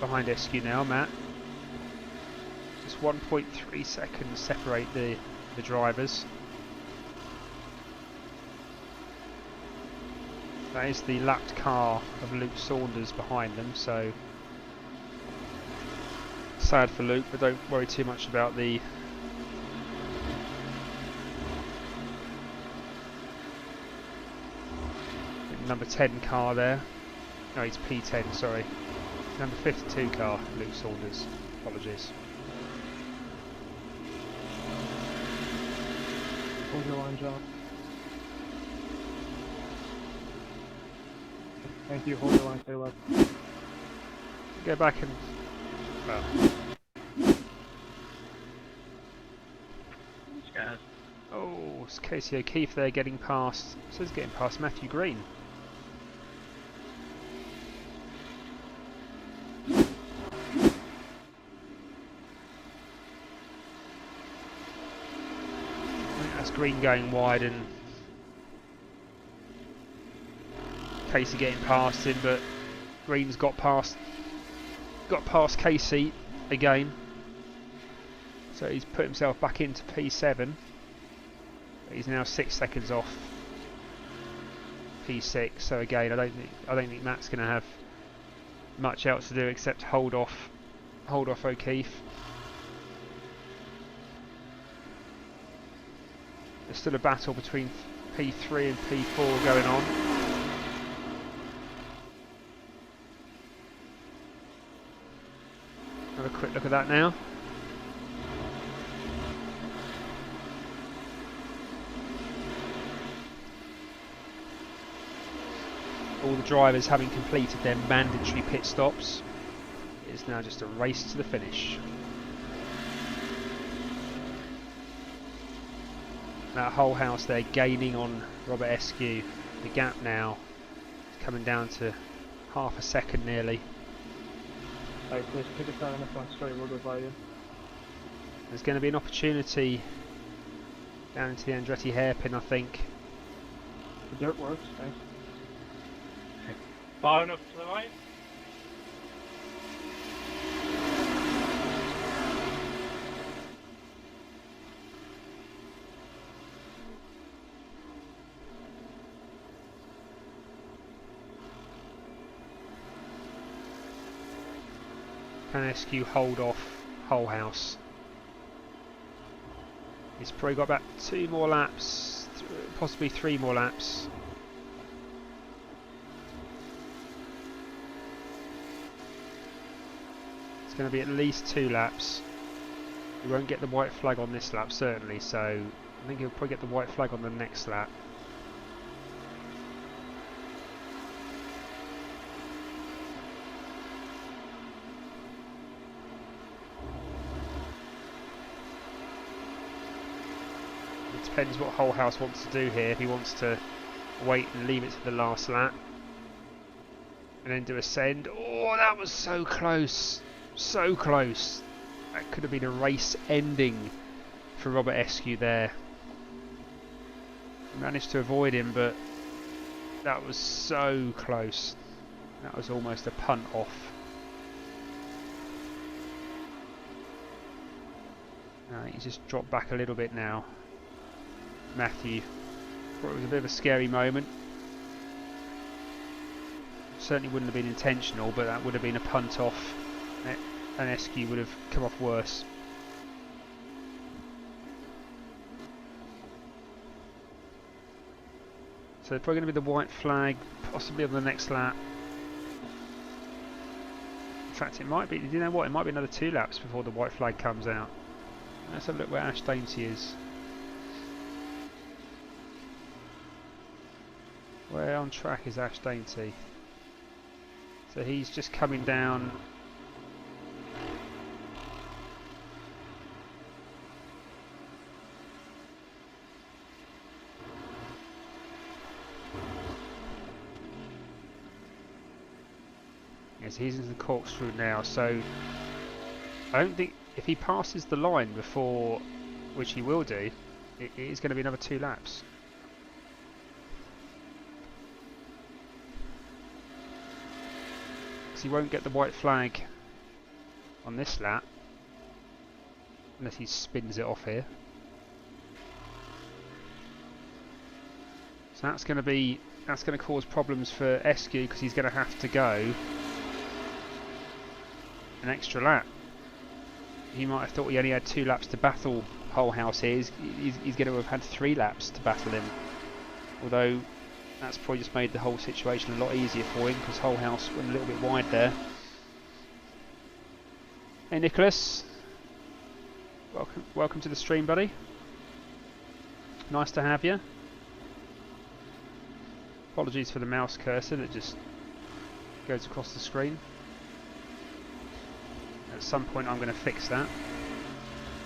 behind Eskew now, Matt. Just 1.3 seconds separate the drivers. That is the lapped car of Luke Saunders behind them, so sad for Luke, but don't worry too much about the number 10 car there. No, he's P10, sorry. Number 52 car, Luke Saunders. Apologies. Hold your line, John. Thank you, hold your line, stay left. Go back and... well... oh, it's Casey O'Keefe there getting past... so he's getting past Matthew Green. That's Green going wide and Casey getting past him, but Green's got past Casey again, so he's put himself back into P7. He's now 6 seconds off P6. So again, I don't think Matt's going to have much else to do except hold off O'Keefe. There's still a battle between P3 and P4 going on. Have a quick look at that now. All the drivers having completed their mandatory pit stops. It is now just a race to the finish. That whole house there gaining on Robert Eskew. The gap now is coming down to half a second nearly. Alright, please pick a side on the front straight, we'll go by you. There's going to be an opportunity down into the Andretti hairpin, I think. The dirt works, thanks. Far enough to the right? Can Eskew hold off whole house? He's probably got about 2 more laps, possibly 3 more laps. It's going to be at least 2 laps. He won't get the white flag on this lap, certainly, so I think he'll probably get the white flag on the next lap. It depends what Whole House wants to do here. If he wants to wait and leave it to the last lap and then do a send. Oh, that was so close. So close. That could have been a race ending for Robert Eskew there. Managed to avoid him, but that was so close. That was almost a punt off. He's just dropped back a little bit now. Matthew. Thought it was a bit of a scary moment. Certainly wouldn't have been intentional, but that would have been a punt off, and Eskew would have come off worse. So probably going to be the white flag, possibly on the next lap. In fact, it might be. Do you know what? It might be another 2 laps before the white flag comes out. Let's have a look where Ash Dainty is. Where on track is Ash Dainty? So he's just coming down. Yes, he's into the corkscrew now, so I don't think if he passes the line before, which he will do, it is going to be another 2 laps. He won't get the white flag on this lap unless he spins it off here. So that's going to cause problems for Eskew because he's going to have to go an extra lap. He might have thought he only had 2 laps to battle Whole House here. He's going to have had 3 laps to battle him. Although that's probably just made the whole situation a lot easier for him because Whole House went a little bit wide there. Hey Nicholas, welcome to the stream, buddy. Nice to have you. Apologies for the mouse cursor that just goes across the screen. At some point I'm going to fix that.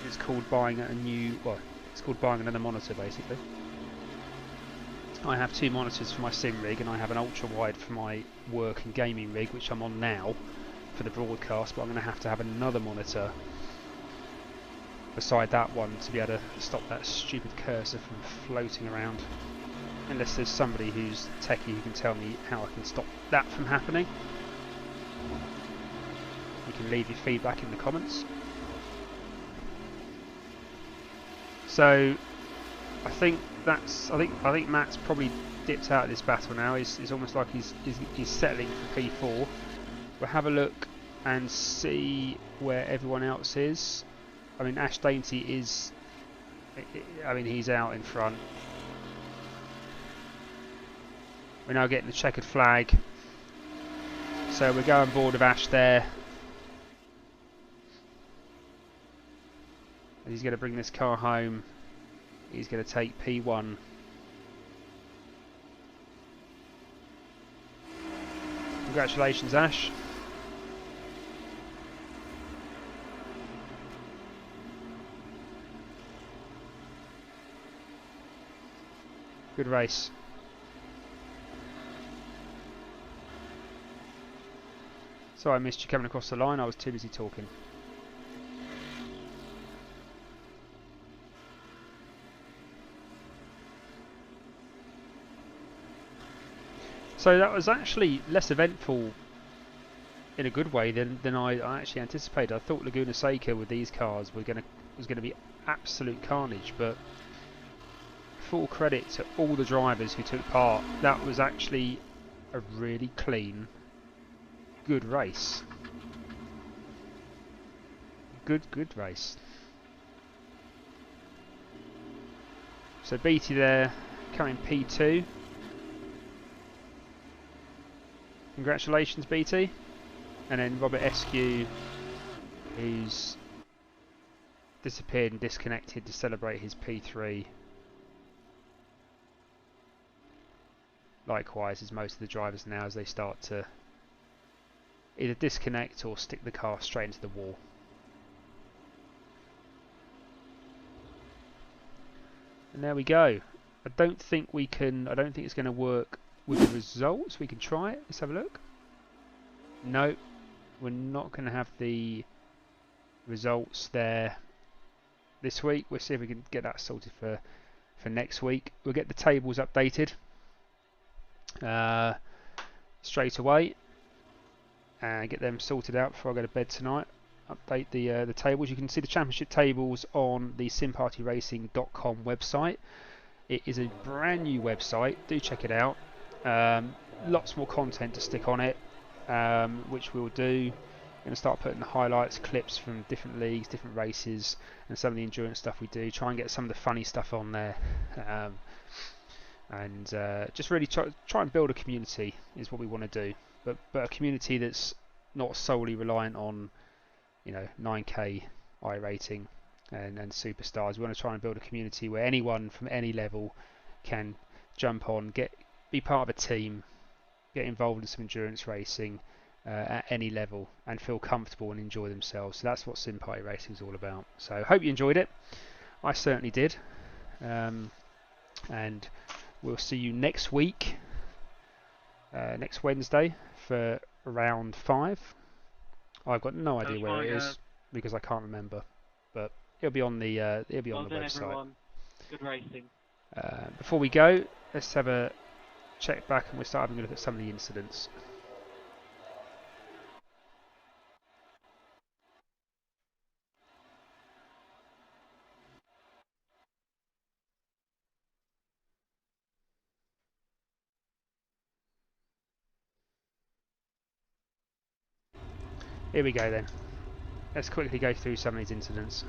It's called buying it's called buying another monitor basically. I have 2 monitors for my sim rig and I have an ultra wide for my work and gaming rig, which I'm on now for the broadcast, but I'm going to have another monitor beside that one to be able to stop that stupid cursor from floating around. Unless there's somebody who's techie who can tell me how I can stop that from happening. You can leave your feedback in the comments. So I think Matt's probably dipped out of this battle now. It's almost like he's settling for P4. We'll have a look and see where everyone else is. I mean, Ash Dainty is. I mean, he's out in front. We're now getting the checkered flag, so we're going board of Ash there. And he's going to bring this car home. He's going to take P1. Congratulations, Ash. Good race. Sorry I missed you coming across the line, I was too busy talking. So that was actually less eventful in a good way than I actually anticipated. I thought Laguna Seca with these cars was going to be absolute carnage, but full credit to all the drivers who took part. That was actually a really clean, good race. Good race. So Beatty there, coming P2. Congratulations, BT. And then Robert Eskew, who's disappeared and disconnected to celebrate his P3. Likewise, as most of the drivers now, as they start to either disconnect or stick the car straight into the wall. And there we go. I don't think it's going to work with the results. We can try it. Let's have a look. No, we're not going to have the results there this week. We'll see if we can get that sorted for next week. We'll get the tables updated straight away and get them sorted out before I go to bed tonight. Update the tables. You can see the championship tables on the simpartyracing.com website. It is a brand new website. Do check it out. Lots more content to stick on it, which we'll do. Going to start putting the highlights, clips from different leagues, different races, and some of the endurance stuff we do. Try and get some of the funny stuff on there, and just really try and build a community is what we want to do. But a community that's not solely reliant on 9K iRating and superstars. We want to try and build a community where anyone from any level can jump on, be part of a team, get involved in some endurance racing at any level, and feel comfortable and enjoy themselves. So that's what Sim Party Racing is all about. So I hope you enjoyed it. I certainly did. And we'll see you next week, next Wednesday for round 5. I've got no idea where it is because I can't remember, but it'll be on the website. Everyone. Good racing. Before we go, let's have a check back and we'll start having a look at some of the incidents. Here we go then. Let's quickly go through some of these incidents.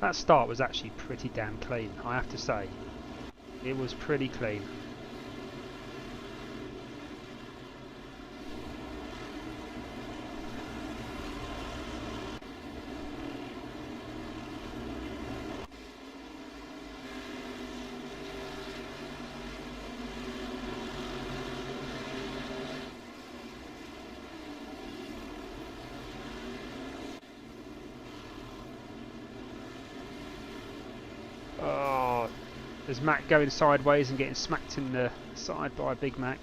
That start was actually pretty damn clean, I have to say. It was pretty clean. There's Mac going sideways and getting smacked in the side by Big Mac.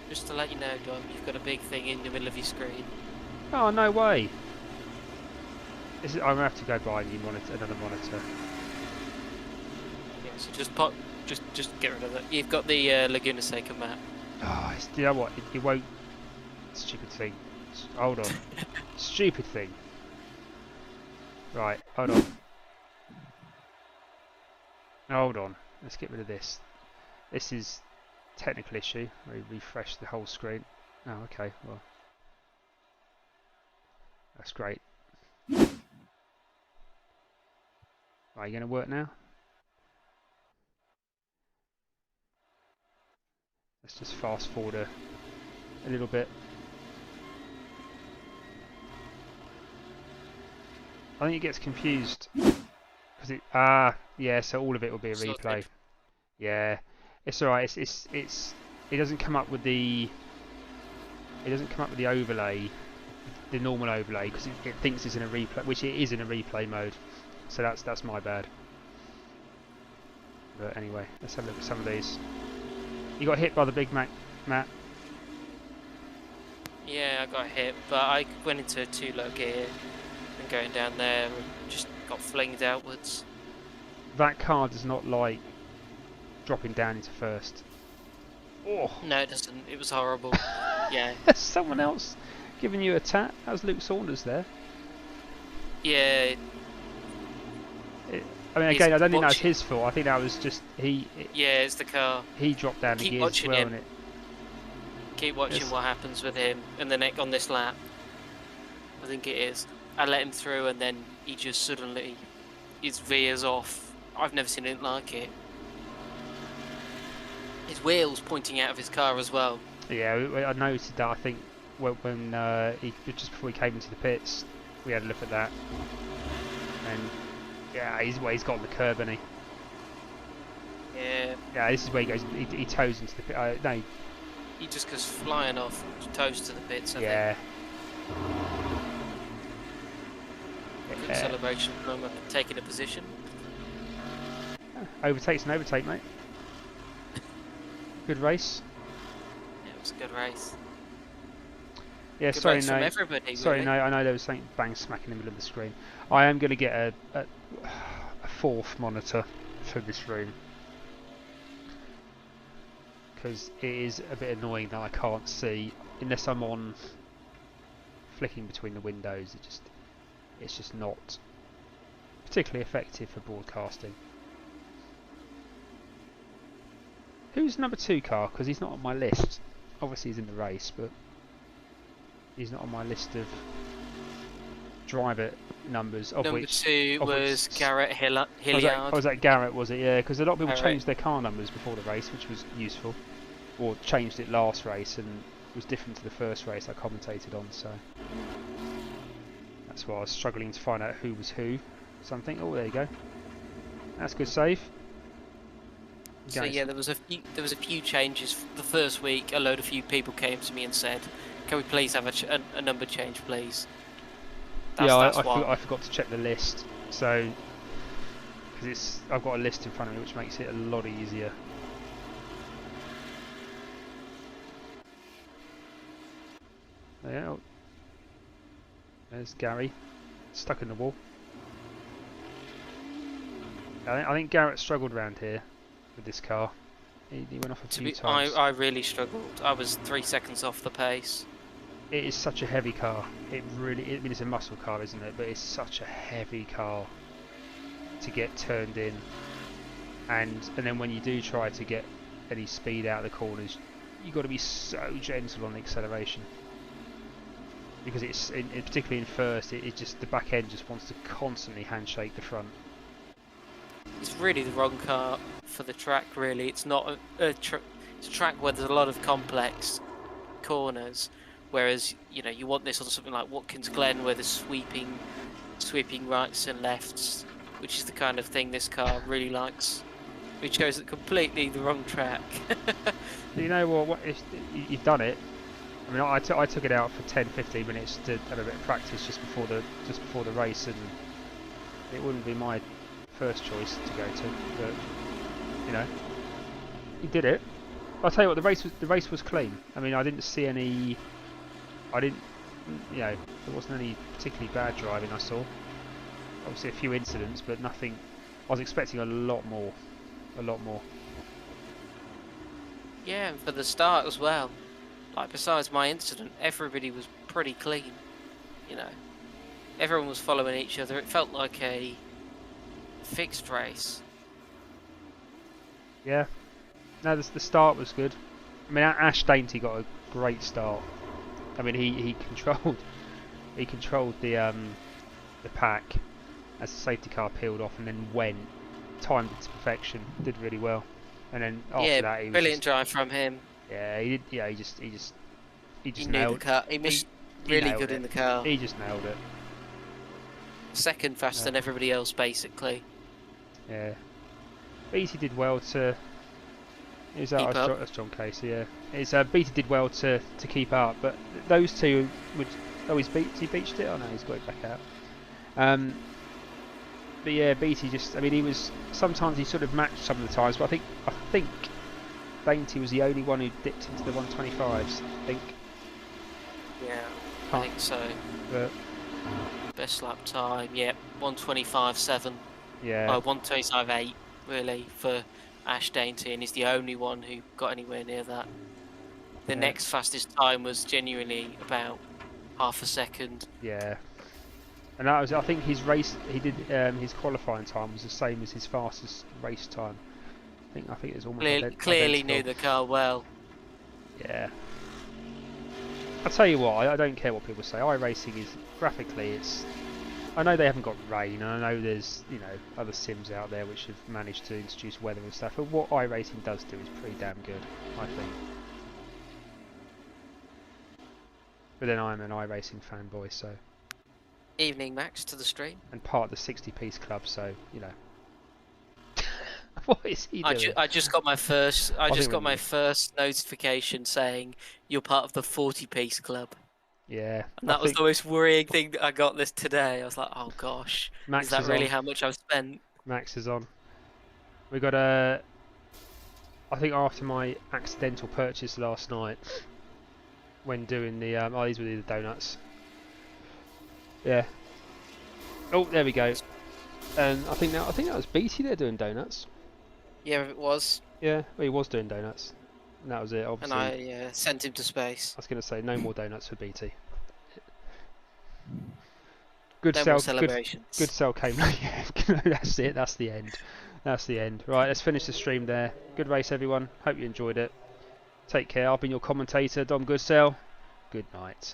Just to let you know, Dom, you've got a big thing in the middle of your screen. Oh, no way. I'm going to have to go buy another monitor. Yeah, so just get rid of it. You've got the Laguna Seca map. Oh, you know what? It won't... Stupid thing. Hold on. Stupid thing. Right, hold on. Hold on, let's get rid of this. This is technical issue. Refresh the whole screen. Oh, okay, well. That's great. Right, you going to work now? Let's just fast forward a little bit. I think it gets confused. Yeah, so all of it will be a replay. Yeah, it's alright. It doesn't come up with the overlay, the normal overlay, because it thinks it's in a replay, which it is in a replay mode. So that's my bad. But anyway, let's have a look at some of these. You got hit by the Big Mac, Matt? Yeah, I got hit, but I went into a 2-low gear and going down there and just got flinged outwards. That car does not like dropping down into first. Oh. No, it doesn't. It was horrible. Yeah. Someone else giving you a tap. That was Luke Saunders there. Yeah, I mean, He's again, I don't think that was watching- his fault. I think that was just yeah, it's the car. he dropped down the Keep gears as watching well, him. and it. Keep watching Yes. what happens with him and the neck on this lap. I think it is. I let him through and then he just suddenly his veers off. I've never seen anything like it. His wheels pointing out of his car as well. Yeah, I noticed that. I think when he just before he came into the pits, we had a look at that, and yeah, he's got on the curb, and Yeah, yeah, this is where he goes. He toes into the pit. No, he just goes flying off, toes to the pits. I yeah. think. Good celebration from him taking a position. Overtake's an overtake, mate. Good race. Yeah, it was a good race. Yeah, Good sorry, race no. from everybody. Sorry, really. no. I know there was something bang smack in the middle of the screen. I am going to get a fourth monitor for this room because it is a bit annoying that I can't see unless I'm on flicking between the windows. It's just not particularly effective for broadcasting. Who's number 2 car? Because he's not on my list. Obviously he's in the race, but he's not on my list of driver numbers. Of Number which 2 of which was s- Garrett Hilliard. was that Garrett? Was it? Yeah, because a lot of people Garrett. changed their car numbers before the race, which was useful, or changed it last race and was different to the first race I commentated on. So that's why I was struggling to find out who was who. Something. Oh, there you go. That's a good save. So Guys. yeah, there was a few changes. The first week, a few people came to me and said, "Can we please have a number change, please?" That's why. I forgot to check the list. So because I've got a list in front of me, which makes it a lot easier. Yeah. There's Gary, stuck in the wall. I think Garrett struggled around here with this car. He went off a few times. I really struggled. I was 3 seconds off the pace. It is such a heavy car. I mean, it's a muscle car, isn't it? But it's such a heavy car to get turned in, and then when you do try to get any speed out of the corners, you've got to be so gentle on the acceleration because particularly in first, it just the back end just wants to constantly handshake the front. It's really the wrong car for the track. Really, it's not it's a track where there's a lot of complex corners. Whereas, you want this on something like Watkins Glen, where there's sweeping rights and lefts, which is the kind of thing this car really likes. We chose completely the wrong track. You know what? You've done it. I mean, I took it out for 10-15 minutes to have a bit of practice just before the race, and it wouldn't be my first choice to go to, but you did it. I'll tell you what, the race was clean. I mean, I didn't see any. There wasn't any particularly bad driving I saw. Obviously a few incidents, but nothing. I was expecting a lot more. Yeah, and for the start as well. Like, besides my incident, everybody was pretty clean. Everyone was following each other. It felt like a fixed race. Yeah. No, the start was good. I mean, Ash Dainty got a great start. I mean, he controlled the pack as the safety car peeled off, and then timed it to perfection, did really well. And then after that, he was brilliant drive from him. Yeah, he did. Yeah, he just He knew nailed the car. He was he really nailed good it. in the car. He just nailed it. Second faster than everybody else, basically. Yeah. Beatty did well to. That's John Casey. Yeah. Beatty did well to keep up, but those two would. Oh, he beached it. Oh no, he's got it back out. But yeah, Beatty just. I mean, he was. Sometimes he sort of matched some of the times, but I think Dainty was the only one who dipped into the 125s. I think. Yeah, I think so. But Best lap time, yeah, 125.7. yeah. 125.8 really for Ash Dainty, and he's the only one who got anywhere near that. The next fastest time was genuinely about half a second. Yeah. And that was, I think his race, he did his qualifying time was the same as his fastest race time. I think it was almost Clearly knew identical. the car well. Yeah. I'll tell you what, I don't care what people say. iRacing is graphically, it's. I know they haven't got rain, and I know there's other sims out there which have managed to introduce weather and stuff. But what iRacing does do is pretty damn good, I think. But then I'm an iRacing fanboy, so. Evening, Max, to the stream. And part of the 60-piece club, so What is he doing? I just got my first. I just think got we my need- first notification saying you're part of the 40-piece club. Yeah. And that was the most worrying thing that I got this today. I was like, oh gosh, Max is that is really on. how much I've spent? Max is on. We got I think after my accidental purchase last night, when doing the these were the donuts. Yeah. Oh, there we go. And I think that was BT there doing donuts. Yeah, it was. Yeah, well, he was doing donuts. And that was it, obviously. And I sent him to space. I was going to say no more donuts for BT. Good No sell. more celebrations. Good sell came. Yeah, that's it. That's the end. That's the end. Right, let's finish the stream there. Good race, everyone. Hope you enjoyed it. Take care. I've been your commentator, Dom Goodsell. Good night.